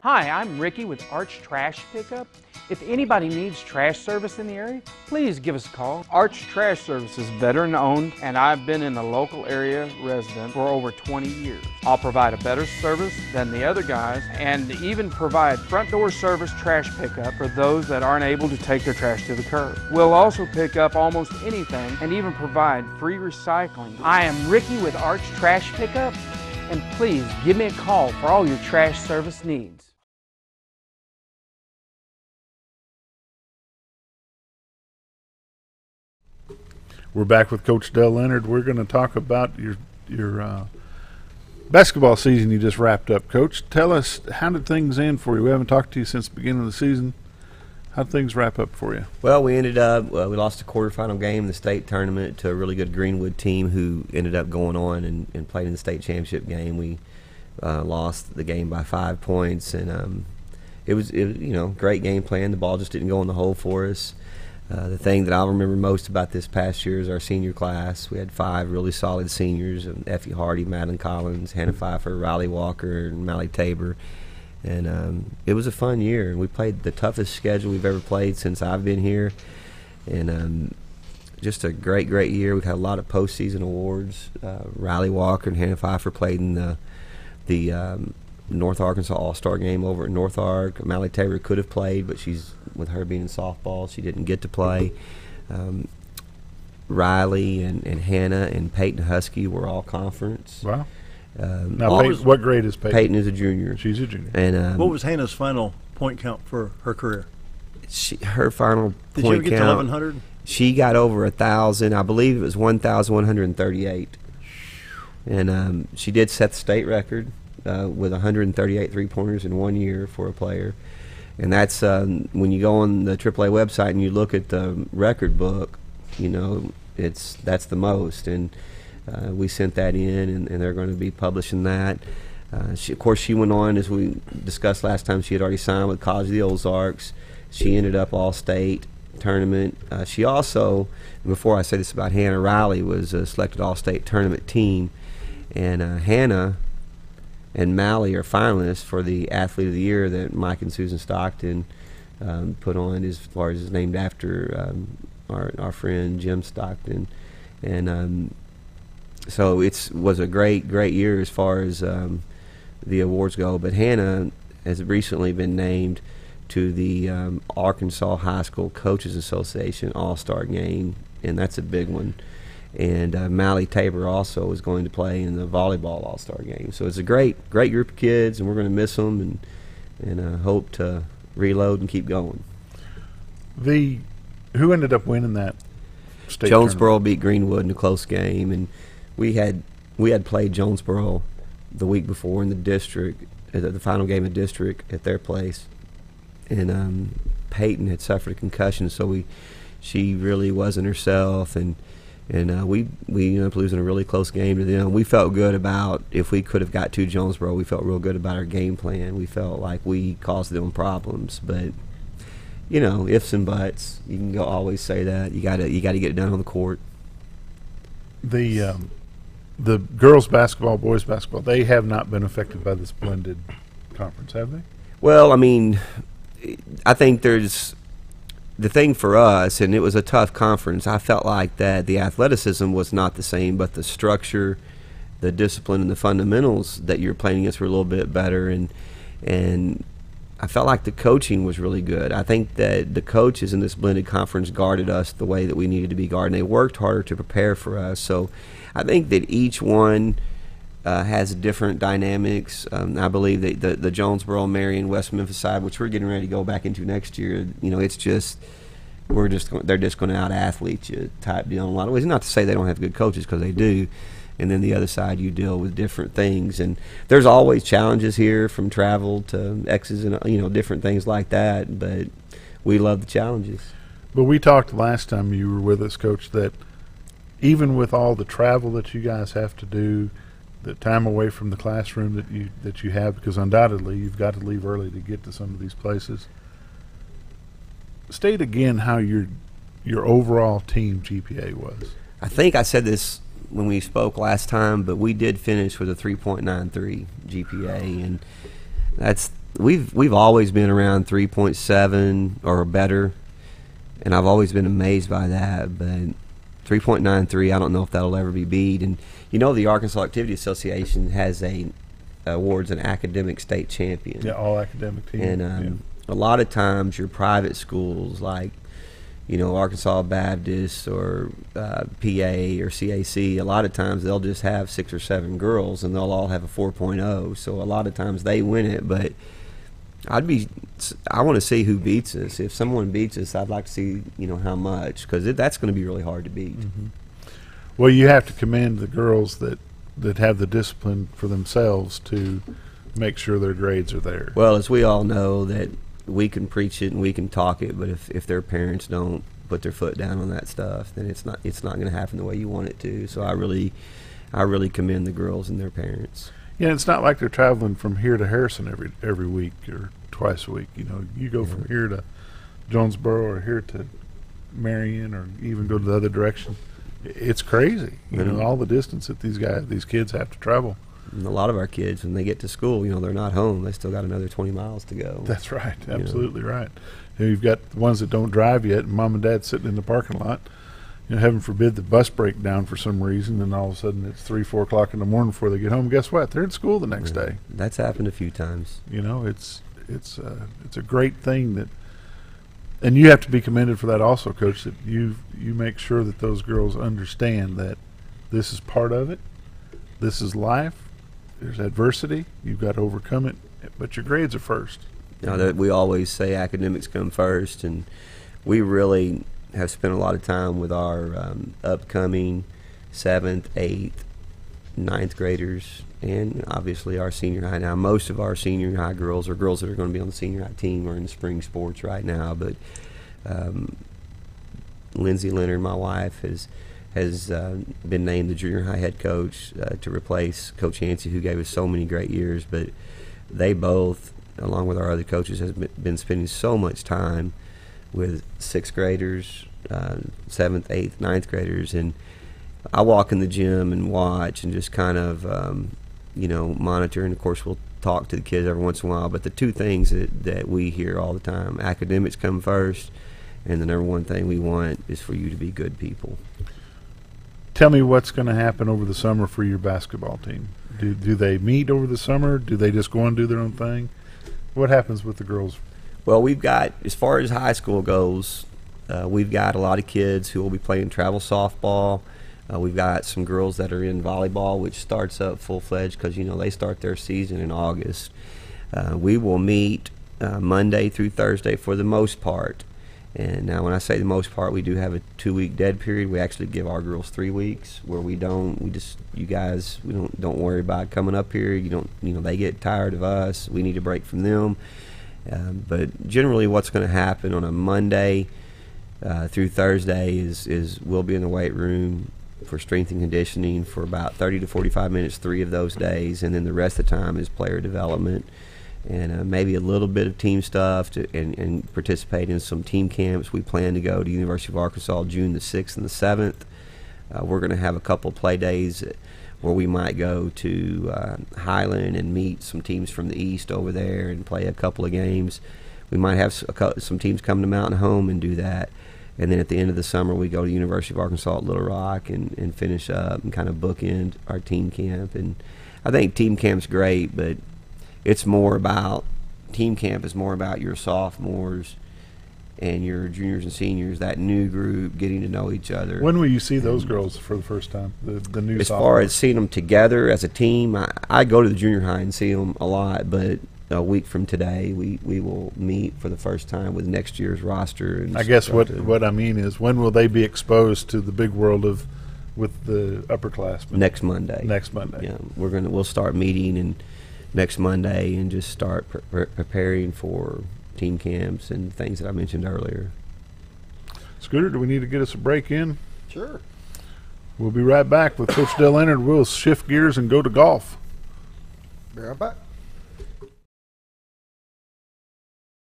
Hi, I'm Ricky with Arch Trash Pickup. If anybody needs trash service in the area, please give us a call. Arch Trash Service is veteran owned, and I've been in the local area resident for over 20 years. I'll provide a better service than the other guys and even provide front door service trash pickup for those that aren't able to take their trash to the curb. We'll also pick up almost anything and even provide free recycling. I am Ricky with Arch Trash Pickup, and please give me a call for all your trash service needs.
We're back with Coach Dale Leonard. We're going to talk about your basketball season you just wrapped up. Coach, tell us, how did things end for you? We haven't talked to you since the beginning of the season. How did things wrap up for you?
Well, we ended up we lost a quarterfinal game in the state tournament to a really good Greenwood team who ended up going on and played in the state championship game. We lost the game by 5 points, and it was great game plan. The ball just didn't go in the hole for us. The thing that I'll remember most about this past year is our senior class. We had 5 really solid seniors: Effie Hardy, Madeline Collins, Hannah Pfeiffer, Riley Walker, and Mally Tabor. And it was a fun year. We played the toughest schedule we've ever played since I've been here. And just a great year. We've had a lot of postseason awards. Riley Walker and Hannah Pfeiffer played in the North Arkansas All-Star game over at North Ark. Mally Tabor could have played, but with her being in softball, she didn't get to play. Riley and Hannah and Peyton Husky were all conference.
Wow. Now, Peyton, what grade is Peyton?
Peyton is a junior.
She's a junior.
And
what was Hannah's final point count for her career?
Her final
Did
point
you ever get
count,
to 1,100?
She got over 1,000. I believe it was 1,138. And she did set the state record with 138 three-pointers in 1 year for a player. And that's when you go on the AAA website and you look at the record book, that's the most. And we sent that in, and they're going to be publishing that. Of course, she went on, as we discussed last time, she had already signed with College of the Ozarks. She ended up All-State tournament. She also, before I say this about Hannah, Riley was selected All-State tournament team. And Hannah and Mally are finalists for the Athlete of the Year that Mike and Susan Stockton put on, as far as is named after our friend Jim Stockton. And so it was a great year as far as the awards go. But Hannah has recently been named to the Arkansas High School Coaches Association All-Star Game, and that's a big one. And Mally Tabor also is going to play in the volleyball All-Star Game. So it's a great group of kids, and we're going to miss them and hope to reload and keep going.
Who ended up winning that state
Jonesboro tournament? Beat Greenwood in a close game, and we had played Jonesboro the week before in the district, the final game of district at their place. And Peyton had suffered a concussion, so she really wasn't herself, and we ended up losing a really close game to them. We felt good about, if we could have got to Jonesboro, we felt real good about our game plan. We felt like we caused them problems, but ifs and buts. You can always say that. You got to get it done on the court.
The girls basketball, boys basketball, they have not been affected by this blended conference, have they?
Well, I mean, I think there's the thing for us, and it was a tough conference. I felt like that the athleticism was not the same, but the structure, the discipline, and the fundamentals that you're playing against were a little bit better. And I felt like the coaching was really good. I think that the coaches in this blended conference guarded us the way that we needed to be guarded. And they worked harder to prepare for us. So I think that each one has different dynamics. I believe that the Jonesboro, Marion, West Memphis side, which we're getting ready to go back into next year, it's just they're just going to out athlete you type deal in a lot of ways. Not to say they don't have good coaches, because they do. And then the other side, you deal with different things, and there's always challenges here, from travel to X's and different things like that. But we love the challenges.
But we talked last time you were with us, Coach, that even with all the travel that you guys have to do, the time away from the classroom that you have, because undoubtedly you've got to leave early to get to some of these places. State again how your overall team GPA was.
I think I said this when we spoke last time, but we did finish with a 3.93 GPA, and we've always been around 3.7 or better, and I've always been amazed by that. But 3.93, I don't know if that'll ever be beat. And the Arkansas Activity Association has awards an academic state champion.
Yeah, all academic team.
And a lot of times your private schools like Arkansas Baptist or PA or CAC, a lot of times they'll just have 6 or 7 girls and they'll all have a 4.0. So a lot of times they win it, but I want to see who beats us. If someone beats us, I'd like to see how much, because that's going to be really hard to beat.
Mm-hmm. Well, you have to commend the girls that have the discipline for themselves to make sure their grades are there.
Well, as we all know, that we can preach it and we can talk it, but if their parents don't put their foot down on that stuff, then it's not going to happen the way you want it to. So I really commend the girls and their parents.
Yeah, it's not like they're traveling from here to Harrison every week or twice a week. You go from here to Jonesboro or here to Marion, or even go to the other direction. It's crazy, all the distance that these kids have to travel.
And a lot of our kids, when they get to school, they're not home. They still got another 20 miles to go.
That's right. Absolutely right. You've got the ones that don't drive yet, and mom and dad sitting in the parking lot. Heaven forbid the bus break down for some reason, and all of a sudden it's 3, 4 o'clock in the morning before they get home. Guess what? They're in school the next day.
That's happened a few times.
It's a great thing that, and you have to be commended for that also, Coach. That you make sure that those girls understand that this is part of it. This is life. There's adversity. You've got to overcome it, but your grades are first.
That we always say academics come first, and we really have spent a lot of time with our upcoming 7th, 8th, 9th graders, and obviously our senior high. Now, most of our senior high girls are girls that are going to be on the senior high team or in spring sports right now, but Lindsay Leonard, my wife, has been named the junior high head coach to replace Coach Yancey, who gave us so many great years. But they both, along with our other coaches, has been spending so much time with 6th graders, 7th, 8th, 9th graders, and I walk in the gym and watch and just kind of monitor, and of course we'll talk to the kids every once in a while. But the two things that we hear all the time: academics come first, and the number one thing we want is for you to be good people.
Tell me what's going to happen over the summer for your basketball team. Do they meet over the summer? Do they just go and do their own thing? What happens with the girls?
Well, we've got, as far as high school goes, we've got a lot of kids who will be playing travel softball. We've got some girls that are in volleyball, which starts up full-fledged because, they start their season in August. We will meet Monday through Thursday for the most part. And now when I say the most part, we do have a 2-week dead period. We actually give our girls 3 weeks where we don't worry about coming up here. They get tired of us. We need a break from them. But generally what's going to happen on a Monday through Thursday is we'll be in the weight room for strength and conditioning for about 30 to 45 minutes 3 of those days, and then the rest of the time is player development and maybe a little bit of team stuff and participate in some team camps. We plan to go to University of Arkansas June the 6th and the 7th. We're going to have a couple play days where we might go to Highland and meet some teams from the East over there and play a couple of games. We might have some teams come to Mountain Home and do that. And then at the end of the summer, we go to University of Arkansas at Little Rock and finish up and kind of bookend our team camp. And I think team camp's great, but team camp is more about your sophomores and your juniors and seniors, that new group getting to know each other.
When will you see those girls for the first time? The new
as
sophomores?
far as seeing them together as a team, I go to the junior high and see them a lot, but a week from today we will meet for the first time with next year's roster. And
I guess what I mean is, when will they be exposed to the big world of with the upperclassmen?
Next Monday.
Next Monday.
Yeah, we'll start meeting and next Monday and just start preparing for team camps and things that I mentioned earlier.
Scooter, do we need to get us a break in?
Sure.
We'll be right back with Coach Dale Leonard. We'll shift gears and go to golf.
Be right back.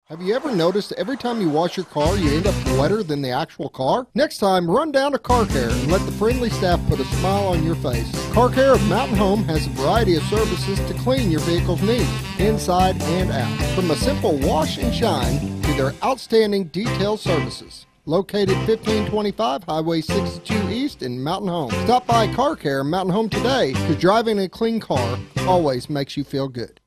Have you ever noticed every time you wash your car, you end up wetter than the actual car? Next time, run down to Car Care and let the friendly staff put a smile on your face. Car Care of Mountain Home has a variety of services to clean your vehicle's needs, inside and out. From a simple wash and shine to their outstanding detail services. Located 1525 Highway 62 East in Mountain Home. Stop by Car Care Mountain Home today, because driving a clean car always makes you feel good.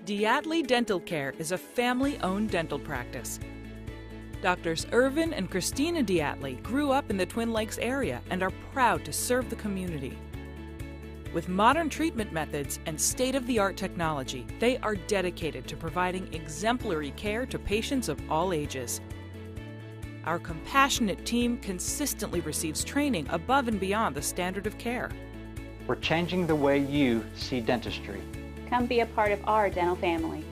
Diatley Dental Care is a family-owned dental practice. Doctors Irvin and Christina Diatley grew up in the Twin Lakes area and are proud to serve the community. With modern treatment methods and state-of-the-art technology, they are dedicated to providing exemplary care to patients of all ages. Our compassionate team consistently receives training above and beyond the standard of care.
We're changing the way you see dentistry.
Come be a part of our dental family.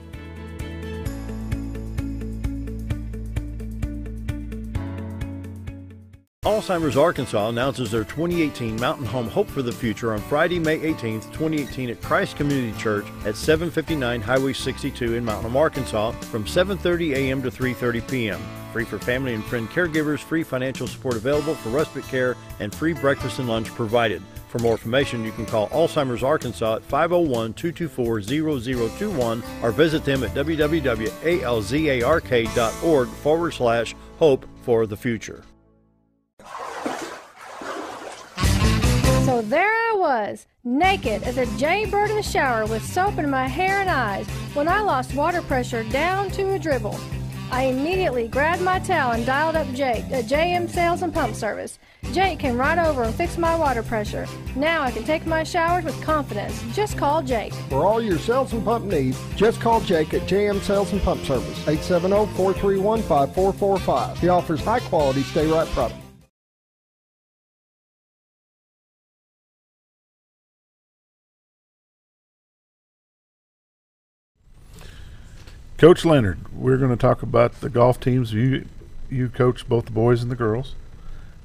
Alzheimer's Arkansas announces their 2018 Mountain Home Hope for the Future on Friday, May 18th, 2018 at Christ Community Church at 759 Highway 62 in Mountain Home, Arkansas from 7:30 a.m. to 3:30 p.m. Free for family and friend caregivers, free financial support available for respite care, and free breakfast and lunch provided. For more information, you can call Alzheimer's Arkansas at 501-224-0021 or visit them at www.alzark.org/hope for the future.
So there I was, naked as a jaybird in the shower with soap in my hair and eyes when I lost water pressure down to a dribble. I immediately grabbed my towel and dialed up Jake at JM Sales and Pump Service. Jake came right over and fixed my water pressure. Now I can take my showers with confidence. Just call Jake.
For all your sales and pump needs, just call Jake at JM Sales and Pump Service, 870-431-5445. He offers high-quality stay-right products.
Coach Leonard, we're going to talk about the golf teams. You coach both the boys and the girls,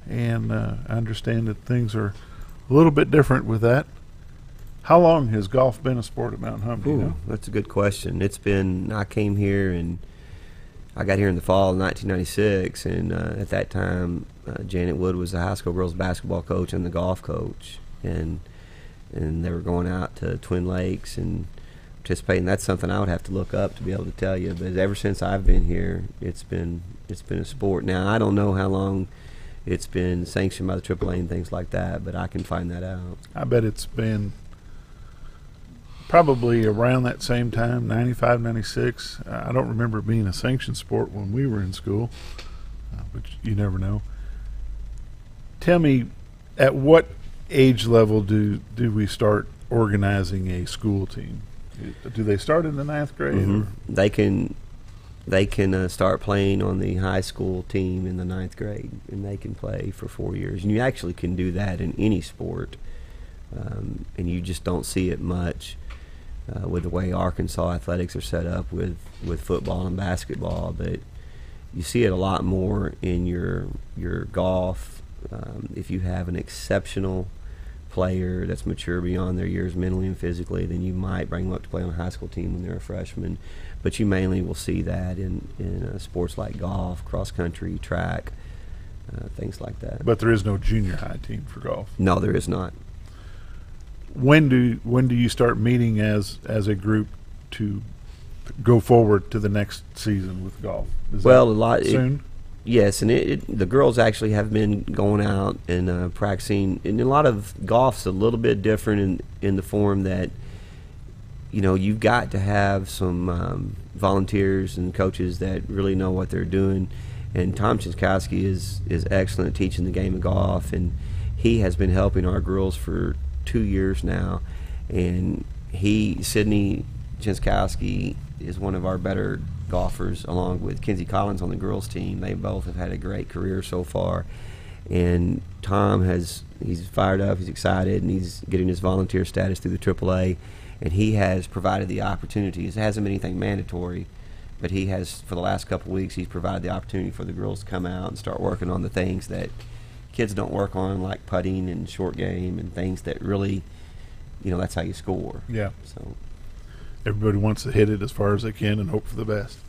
and I understand that things are a little bit different with that. How long has golf been a sport at Mountain Home? Do you know?
That's a good question. I came here and I got here in the fall of 1996, and at that time, Janet Wood was the high school girls basketball coach and the golf coach, and they were going out to Twin Lakes and participating. That's something I would have to look up to be able to tell you. But ever since I've been here, it's been a sport. Now I don't know how long it's been sanctioned by the AAA and things like that, but I can find that out.
I bet it's been probably around that same time, 95, 96. I don't remember it being a sanctioned sport when we were in school, but you never know. Tell me, at what age level do we start organizing a school team? Do they start in the 9th grade?
Mm-hmm. They can start playing on the high school team in the 9th grade, and they can play for 4 years. And you actually can do that in any sport, and you just don't see it much with the way Arkansas athletics are set up with football and basketball. But you see it a lot more in your golf. If you have an exceptional player that's mature beyond their years mentally and physically, then you might bring them up to play on a high school team when they're a freshman. But you mainly will see that in sports like golf, cross country, track, things like that.
But there is no junior high team for golf.
No, there is not.
When do you start meeting as a group to go forward to the next season with golf? Is that
a lot
soon.
Yes, and the girls actually have been going out and practicing. And a lot of golf's a little bit different in the form that you've got to have some volunteers and coaches that really know what they're doing. And Tom Chinskowski is excellent at teaching the game of golf, and he has been helping our girls for 2 years now. And Sydney Chinskowski is one of our better golfers, along with Kenzie Collins on the girls team. They both have had a great career so far. And Tom he's fired up, he's excited, and he's getting his volunteer status through the AAA. And he has provided the opportunities. It hasn't been anything mandatory, but he has, for the last couple of weeks, he's provided the opportunity for the girls to come out and start working on the things that kids don't work on, like putting and short game and things that really, that's how you score.
Yeah.
So
everybody wants to hit it as far as they can and hope for the best.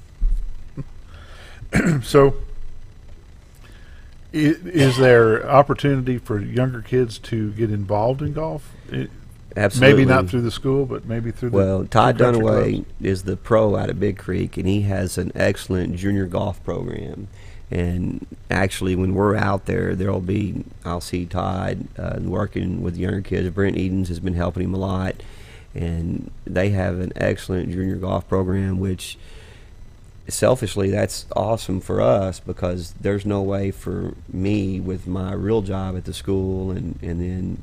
So is there opportunity for younger kids to get involved in golf?
Absolutely.
Maybe not through the school, but maybe through the
Well, Todd
country
Dunaway
clubs.
is the pro out of Big Creek, and he has an excellent junior golf program. And actually, when we're out there, I'll see Todd working with younger kids. Brent Edens has been helping him a lot, and they have an excellent junior golf program, which selfishly, that's awesome for us, because there's no way for me with my real job at the school and then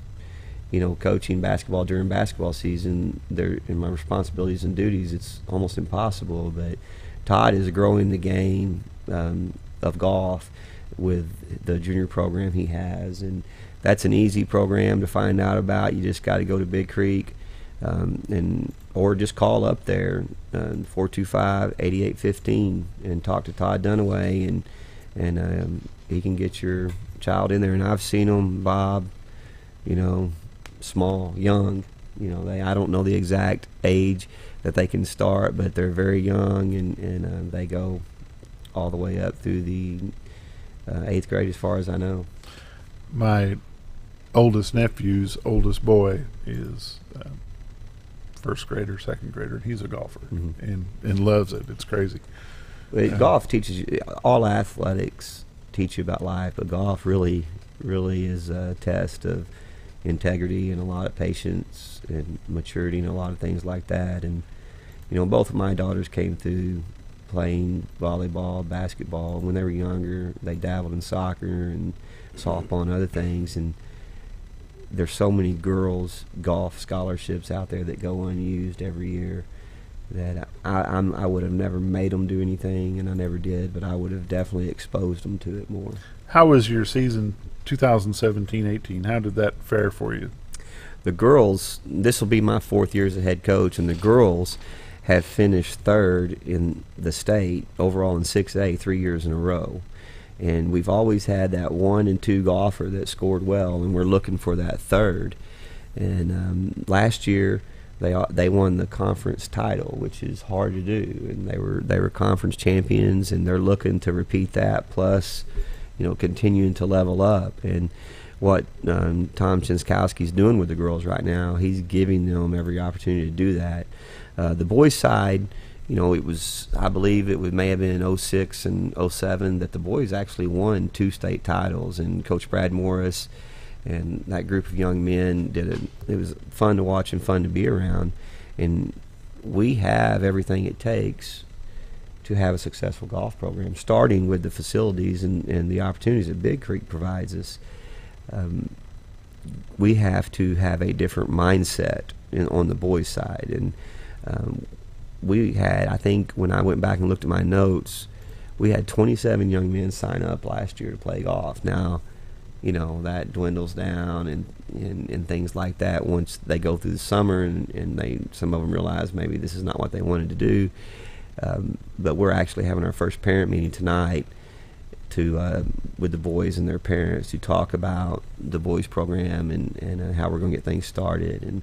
coaching basketball during basketball season, in my responsibilities and duties, it's almost impossible. But Todd is growing the game of golf with the junior program he has, and that's an easy program to find out about. You just got to go to Big Creek, or just call up there 425-8815 and talk to Todd Dunaway, and he can get your child in there. And I've seen them, Bob, small, young. I don't know the exact age that they can start, but they're very young, and they go all the way up through the 8th grade, as far as I know.
My oldest nephew's oldest boy is first grader, second grader, and he's a golfer and loves it. It's crazy.
Golf teaches you, all athletics teach you about life, but golf really is a test of integrity and a lot of patience and maturity and a lot of things like that. And both of my daughters came through playing volleyball, basketball. When they were younger, they dabbled in soccer and softball and other things, and there's so many girls golf scholarships out there that go unused every year that I would have never made them do anything, and I never did, but I would have definitely exposed them to it more.
How was your season 2017-18? How did that fare for you?
The girls, this will be my 4th year as a head coach, and the girls have finished 3rd in the state overall in 6A 3 years in a row. And we've always had that 1 and 2 golfer that scored well, and we're looking for that 3rd. And last year they won the conference title, which is hard to do, and they were conference champions, and they're looking to repeat that, plus continuing to level up. And what Tom Chinskowski's doing with the girls right now, he's giving them every opportunity to do that. The boys' side, it was, I believe may have been 06 and 07 that the boys actually won 2 state titles, and Coach Brad Morris and that group of young men it was fun to watch and fun to be around. And we have everything it takes to have a successful golf program, starting with the facilities and the opportunities that Big Creek provides us. We have to have a different mindset on the boys' side. And we had, I think when I went back and looked at my notes, we had 27 young men sign up last year to play golf. Now, that dwindles down and things like that once they go through the summer and some of them realize maybe this is not what they wanted to do. But we're actually having our first parent meeting tonight with the boys and their parents to talk about the boys program and how we're going to get things started and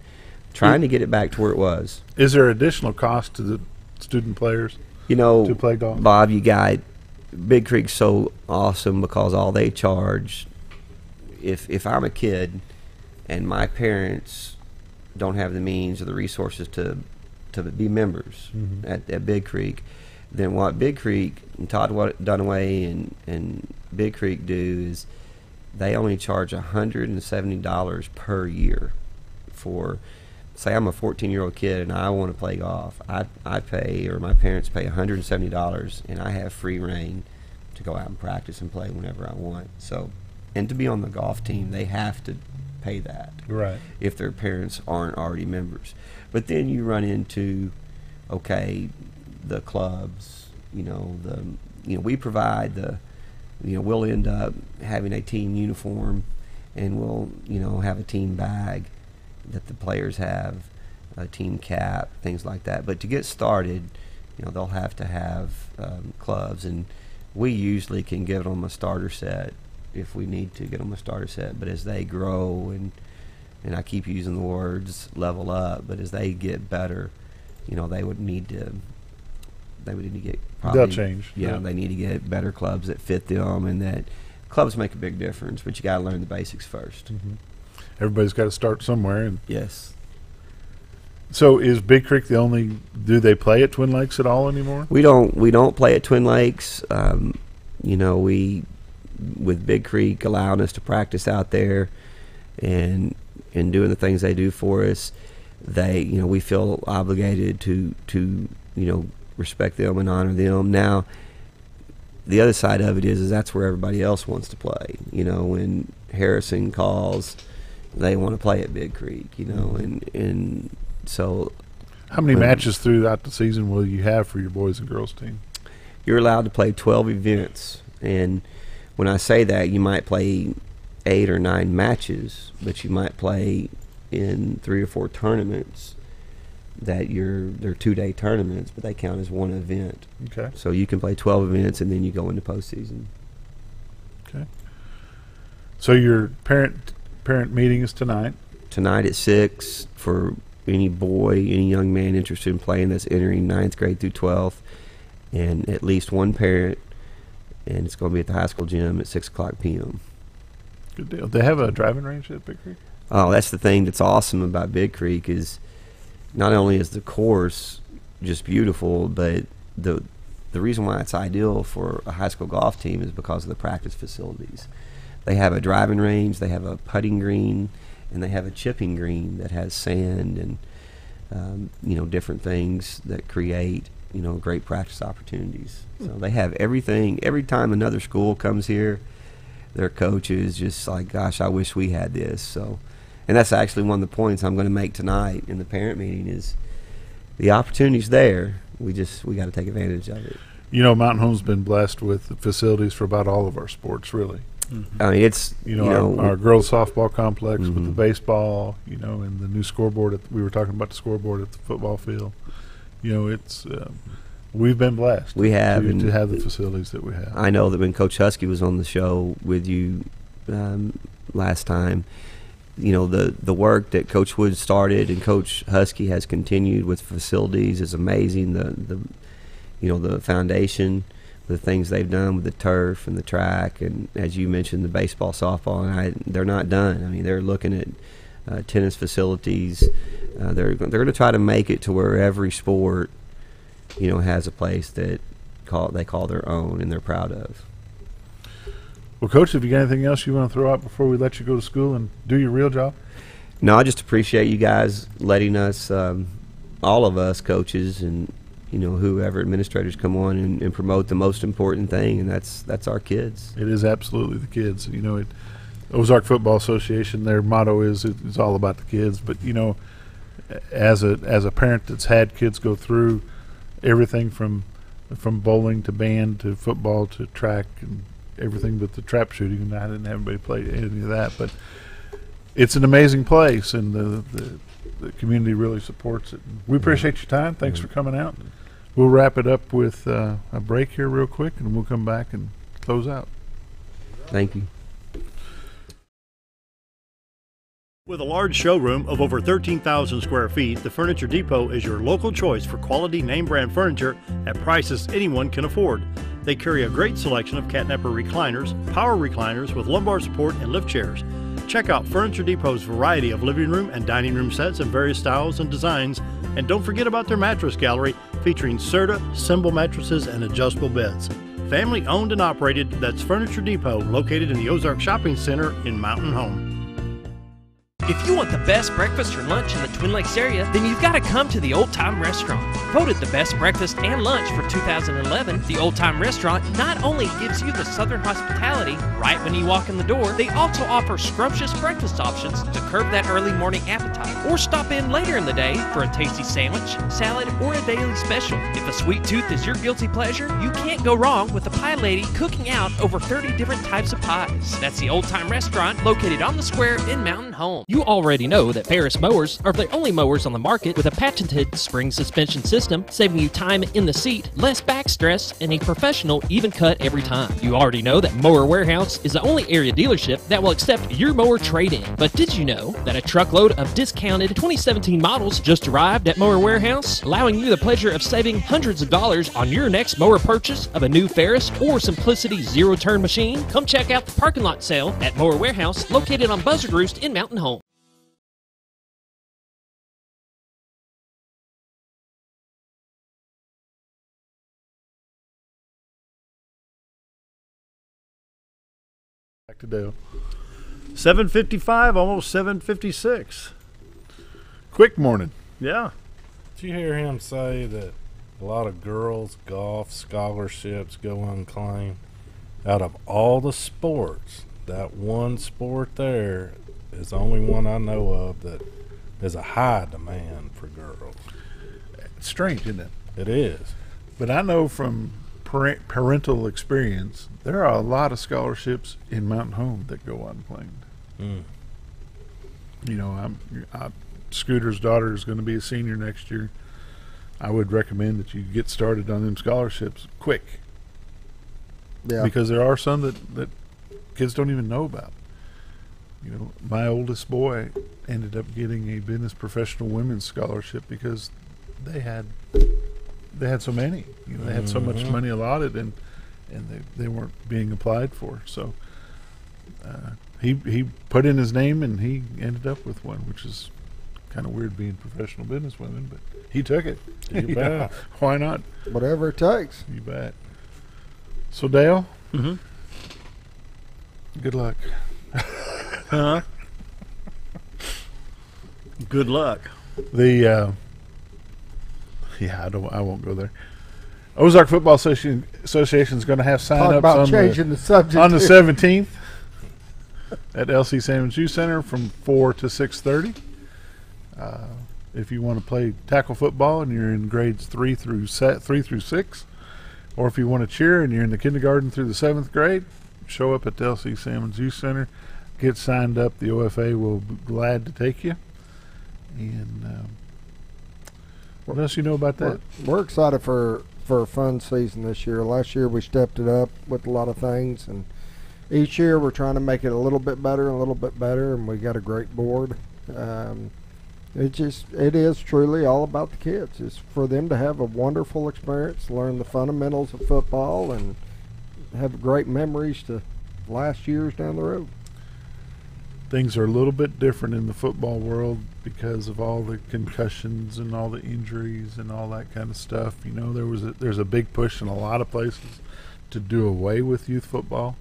trying to get it back to where it was.
Is there additional cost to the student players to play golf?
Bob, you got Big Creek's so awesome because all they charge, if I'm a kid and my parents don't have the means or the resources to be members at Big Creek, then what Big Creek and Todd Dunaway and Big Creek do is they only charge $170 per year for say I'm a 14-year-old kid and I want to play golf, I pay, or my parents pay $170, and I have free reign to go out and practice and play whenever I want. So, and to be on the golf team, they have to pay that,
right,
if their parents aren't already members. But then you run into, okay, the clubs, we provide we'll end up having a team uniform, and we'll have a team bag that the players have, a team cap, things like that. But to get started, they'll have to have clubs, and we usually can give them a starter set if we need to get them a starter set. But as they grow, and I keep using the words level up, but as they get better, they would need to get probably,
they'll change.
Yeah, they need to get better clubs that fit them, and that clubs make a big difference, but you got to learn the basics first.
Mm-hmm. Everybody's got to start somewhere. And
yes.
So is Big Creek the only? Do they play at Twin Lakes at all anymore?
We don't play at Twin Lakes. We with Big Creek allowing us to practice out there, and doing the things they do for us, we feel obligated to respect them and honor them. Now, the other side of it is that's where everybody else wants to play. When Harrison calls, they want to play at Big Creek. And so.
How many matches throughout the season will you have for your boys and girls team?
You're allowed to play 12 events, and when I say that, you might play 8 or 9 matches, but you might play in 3 or 4 tournaments they're 2-day tournaments, but they count as one event.
Okay.
So you can play 12 events, and then you go into postseason.
Okay. So your parent meeting is tonight?
Tonight at 6 for any young man interested in playing that's entering 9th grade through 12th, and at least one parent, and it's going to be at the high school gym at 6:00 p.m.
Good deal. They have a driving range at Big Creek?
Oh, that's the thing that's awesome about Big Creek is not only is the course just beautiful, but the reason why it's ideal for a high school golf team is because of the practice facilities. They have a driving range, they have a putting green, and they have a chipping green that has sand and different things that create great practice opportunities. So they have everything. Every time another school comes here, their coach is just like, gosh, I wish we had this. So, and that's actually one of the points I'm going to make tonight in the parent meeting is the opportunity's there. We got to take advantage of it.
Mountain Home's been blessed with facilities for about all of our sports, really.
Mm-hmm. I mean, it's
our girls softball complex with the baseball, and the new scoreboard. We were talking about the scoreboard at the football field. It's we've been blessed.
We have
to have the facilities that we have.
I know that when Coach Husky was on the show with you last time, the work that Coach Wood started and Coach Husky has continued with facilities is amazing. The foundation, the things they've done with the turf and the track, and as you mentioned, the baseball, softball, and they're not done. I mean, they're looking at tennis facilities. They're going to try to make it to where every sport, has a place that they call their own and they're proud of.
Well, Coach, have you got anything else you want to throw out before we let you go to school and do your real job?
No, I just appreciate you guys letting us, all of us coaches and whoever administrators come on and promote the most important thing, and that's our kids.
It is absolutely the kids. Ozark Football Association, their motto is it's all about the kids. But as a parent that's had kids go through everything from bowling to band to football to track and everything but the trap shooting, and I didn't have anybody play any of that, but it's an amazing place, and the community really supports it. We appreciate your time. Thanks for coming out. We'll wrap it up with a break here real quick, and we'll come back and close out.
Thank you.
With a large showroom of over 13,000 square feet, the Furniture Depot is your local choice for quality name brand furniture at prices anyone can afford. They carry a great selection of catnapper recliners, power recliners with lumbar support, and lift chairs. Check out Furniture Depot's variety of living room and dining room sets in various styles and designs. And don't forget about their mattress gallery featuring Serta, Symbol mattresses, and adjustable beds. Family owned and operated, that's Furniture Depot, located in the Ozark Shopping Center in Mountain Home.
If you want the best breakfast or lunch in the Twin Lakes area, then you've got to come to the Old Time Restaurant. Voted the best breakfast and lunch for 2011, the Old Time Restaurant not only gives you the Southern hospitality right when you walk in the door, they also offer scrumptious breakfast options to curb that early morning appetite. Or stop in later in the day for a tasty sandwich, salad, or a daily special. If a sweet tooth is your guilty pleasure, you can't go wrong with the Pie Lady cooking out over 30 different types of pies. That's the Old Time Restaurant located on the square in Mountain Home.
You already know that Ferris mowers are the only mowers on the market with a patented spring suspension system, saving you time in the seat, less back stress, and a professional even cut every time. You already know that Mower Warehouse is the only area dealership that will accept your mower trade-in. But did you know that a truckload of discounted 2017 models just arrived at Mower Warehouse, allowing you the pleasure of saving hundreds of dollars on your next mower purchase of a new Ferris or Simplicity zero-turn machine? Come check out the parking lot sale at Mower Warehouse, located on Buzzard Roost in Mountain Home.
Back to Dale.
7:55, almost 7:56.
Quick morning.
Yeah.
Did you hear him say that a lot of girls' golf scholarships go unclaimed? Out of all the sports, that one sport there is the only one I know of that is a high demand for girls.
It's strange, isn't it?
It is.
But I know from parental experience, there are a lot of scholarships in Mountain Home that go unclaimed.
Mm.
You know, Scooter's daughter is going to be a senior next year. I would recommend that you get started on them scholarships quick.
Yeah.
Because there are some that kids don't even know about. You know, my oldest boy ended up getting a business professional women's scholarship because they had so many. You know, they had so much money allotted and they weren't being applied for. So he put in his name and he ended up with one, which is kind of weird being professional business women, but he took it.
You bet.
Why not?
Whatever it takes.
You bet. So Dale, good luck.
Huh? Good luck.
I won't go there. Ozark Football Association is going to have sign-ups
about changing the subject
on the
here.
17th at LC Salmon Juice Center from 4 to 6:30. If you want to play tackle football and you're in grades 3 through 6, or if you want to cheer and you're in the kindergarten through the 7th grade, show up at the LC Salmon Juice Center. Get signed up. The OFA will be glad to take you. And what else you know about that?
We're excited for a fun season this year. Last year we stepped it up with a lot of things, and each year we're trying to make it a little bit better and a little bit better, and we got a great board. It is truly all about the kids. It's for them to have a wonderful experience, learn the fundamentals of football, and have great memories to last years down the road.
Things are a little bit different in the football world because of all the concussions and all the injuries and all that kind of stuff. You know, there's a big push in a lot of places to do away with youth football,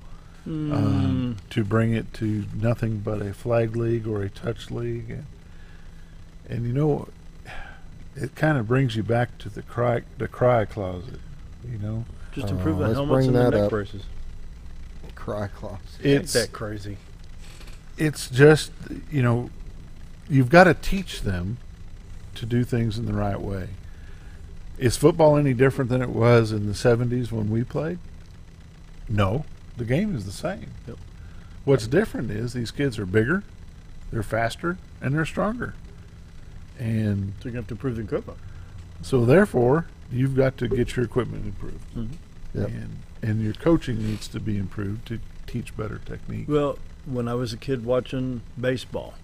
to bring it to nothing but a flag league or a touch league, and you know, it kind of brings you back to the cry closet. You know,
just improve the
let's
helmets and
bring
the
that
neck
up.
braces.
Cry closet.
It's that crazy.
It's just, you know, you've got to teach them to do things in the right way. Is football any different than it was in the 70s when we played? No. The game is the same.
Yep.
What's different is these kids are bigger, they're faster, and they're stronger. And
So you're going to have to improve the equipment.
so therefore, you've got to get your equipment improved.
Mm-hmm.
Yep.
And your coaching needs to be improved to teach better technique.
Well, when I was a kid watching baseball,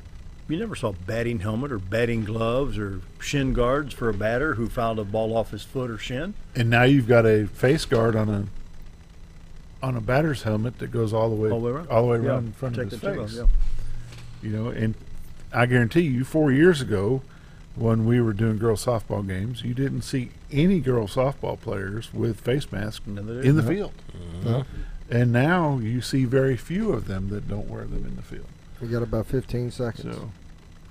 you never saw batting helmet or batting gloves or shin guards for a batter who fouled a ball off his foot or shin.
And now you've got a face guard on a batter's helmet that goes all the way around in front of his face. You know, and I guarantee you, 4 years ago, when we were doing girls softball games, you didn't see any girls softball players with face masks in the field.
No.
And now you see very few of them that don't wear them in the field.
We got about 15 seconds.
So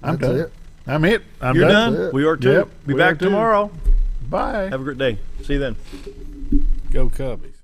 I'm
That's
done.
it.
I'm it. I'm
You're
done.
done? We are too.
Yep,
Be
we
back
are too.
tomorrow.
Bye.
Have a great day. See you then.
Go Cubbies.